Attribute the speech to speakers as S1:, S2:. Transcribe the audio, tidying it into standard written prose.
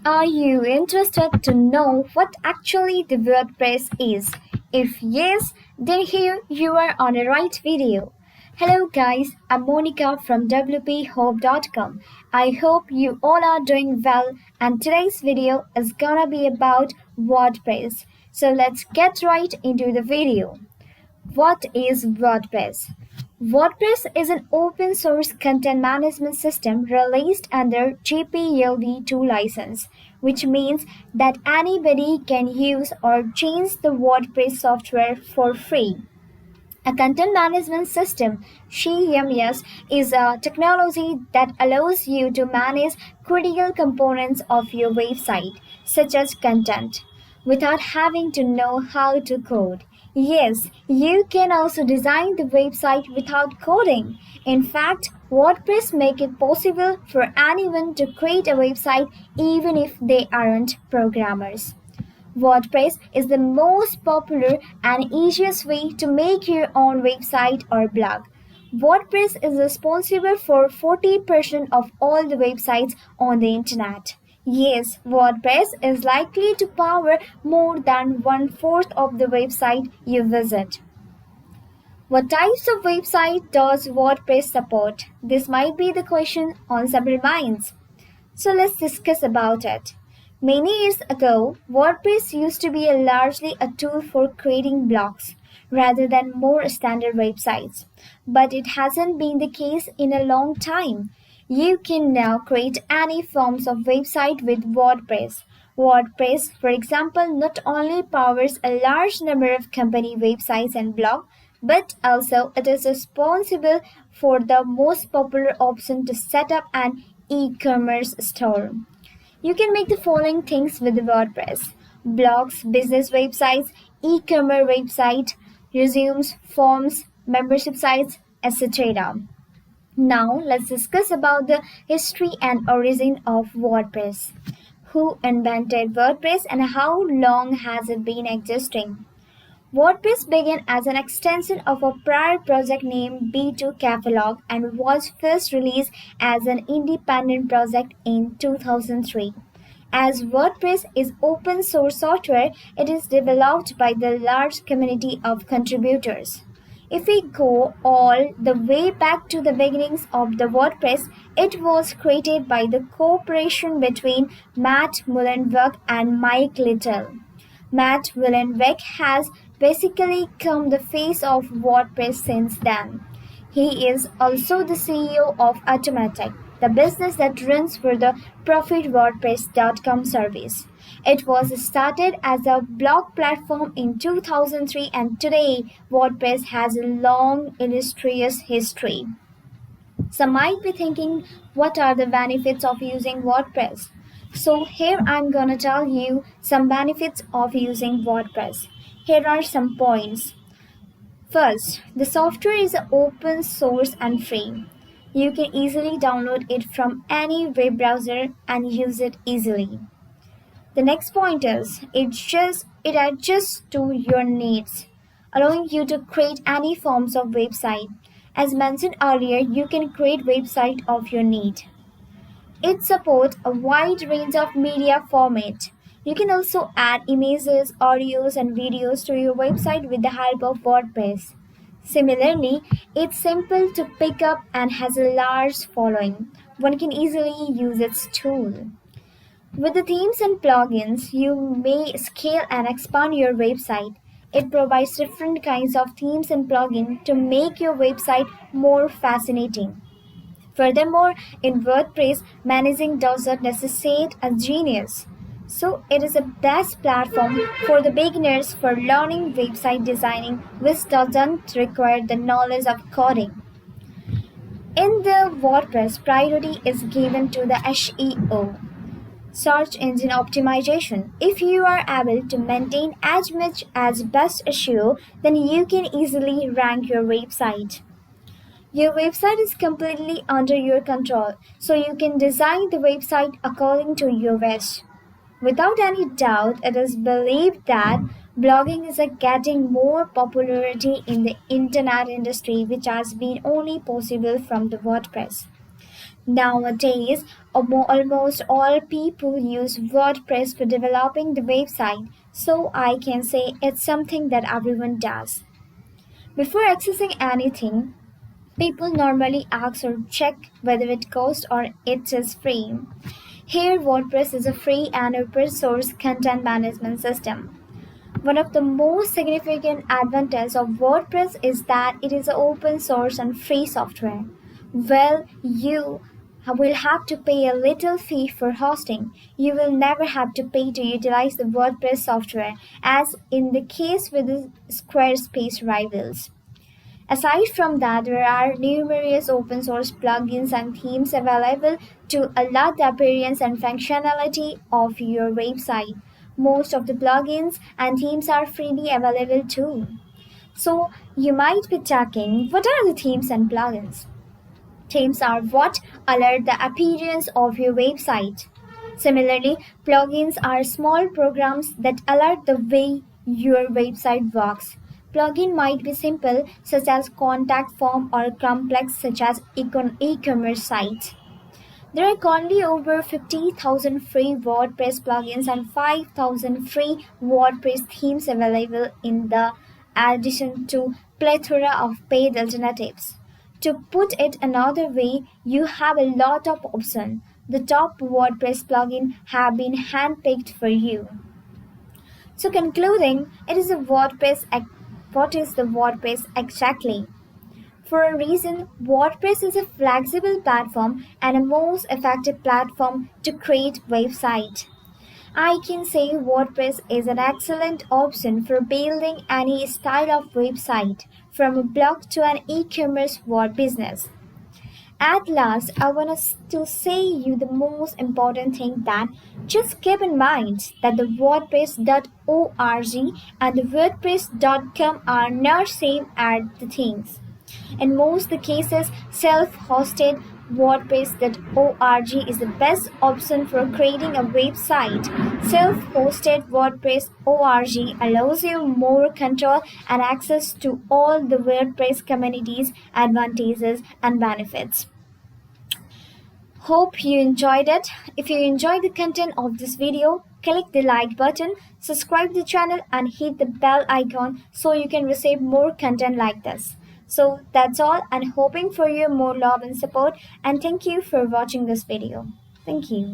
S1: Are you interested to know what actually the WordPress is? If yes, then here you are on the right video. Hello guys, I'm Monica from wphope.com. I hope you all are doing well and today's video is gonna be about WordPress. So let's get right into the video. What is WordPress? WordPress is an open source content management system released under GPL v2 license, which means that anybody can use or change the WordPress software for free. A content management system (CMS) is a technology that allows you to manage critical components of your website, such as content, without having to know how to code. Yes, you can also design the website without coding. In fact, WordPress makes it possible for anyone to create a website even if they aren't programmers. WordPress is the most popular and easiest way to make your own website or blog. WordPress is responsible for 40% of all the websites on the internet. Yes, WordPress is likely to power more than one fourth of the website you visit. What types of website does WordPress support? This might be the question on several minds. So let's discuss about it. Many years ago, WordPress used to be largely a tool for creating blogs rather than more standard websites. But it hasn't been the case in a long time. You can now create any forms of website with WordPress. WordPress, for example, not only powers a large number of company websites and blogs, but also it is responsible for the most popular option to set up an e-commerce store. You can make the following things with WordPress: blogs, business websites, e-commerce website, resumes, forms, membership sites, etc. Now let's discuss about the history and origin of WordPress. Who invented WordPress and how long has it been existing? WordPress began as an extension of a prior project named B2 Catalog and was first released as an independent project in 2003. As WordPress is open source software, it is developed by the large community of contributors. If we go all the way back to the beginnings of the WordPress, it was created by the cooperation between Matt Mullenweg and Mike Little. Matt Mullenweg has basically come the face of WordPress since then. He is also the CEO of Automatic, the business that runs for the profit WordPress.com service. It was started as a blog platform in 2003 and today WordPress has a long illustrious history. Some might be thinking, what are the benefits of using WordPress? So, here I'm gonna tell you some benefits of using WordPress. Here are some points. First, the software is open source and free. You can easily download it from any web browser and use it easily. The next point is it adjusts to your needs, allowing you to create any forms of website. As mentioned earlier, you can create website of your need. It supports a wide range of media format. You can also add images, audios, and videos to your website with the help of WordPress. Similarly, it's simple to pick up and has a large following. One can easily use its tool. With the themes and plugins, you may scale and expand your website. It provides different kinds of themes and plugins to make your website more fascinating. Furthermore, in WordPress, managing doesn't necessitate a genius. So, it is the best platform for the beginners for learning website designing, which doesn't require the knowledge of coding. In the WordPress, priority is given to the SEO, search engine optimization. If you are able to maintain as much as best SEO, then you can easily rank your website. Your website is completely under your control, so you can design the website according to your wish. Without any doubt, it is believed that blogging is getting more popularity in the internet industry, which has been only possible from the WordPress. Nowadays, almost all people use WordPress for developing the website, so I can say it's something that everyone does. Before accessing anything, people normally ask or check whether it costs or it is free. Here, WordPress is a free and open source content management system. One of the most significant advantages of WordPress is that it is open source and free software. Well, you will have to pay a little fee for hosting. You will never have to pay to utilize the WordPress software, as in the case with the Squarespace rivals. Aside from that, there are numerous open source plugins and themes available to allow the appearance and functionality of your website. Most of the plugins and themes are freely available too. So, you might be checking what are the themes and plugins? Themes are what alert the appearance of your website. Similarly, plugins are small programs that alert the way your website works. Plugin might be simple, such as contact form, or complex, such as e-commerce sites. There are currently over 50,000 free WordPress plugins and 5,000 free WordPress themes available in the addition to plethora of paid alternatives. To put it another way, you have a lot of options. The top WordPress plugin have been handpicked for you. So concluding, what is the WordPress exactly? For a reason, WordPress is a flexible platform and a most effective platform to create websites. I can say WordPress is an excellent option for building any style of website, from a blog to an e-commerce word business. At last, I want us to say you the most important thing, that just keep in mind that the WordPress.org and the WordPress.com are not same as the things. In most the cases, self-hosted WordPress.org is the best option for creating a website. Self-hosted WordPress.org allows you more control and access to all the WordPress community's advantages and benefits. Hope you enjoyed it. If you enjoyed the content of this video, click the like button, subscribe to the channel and hit the bell icon so you can receive more content like this. So that's all, and hoping for your more love and support, and thank you for watching this video. Thank you.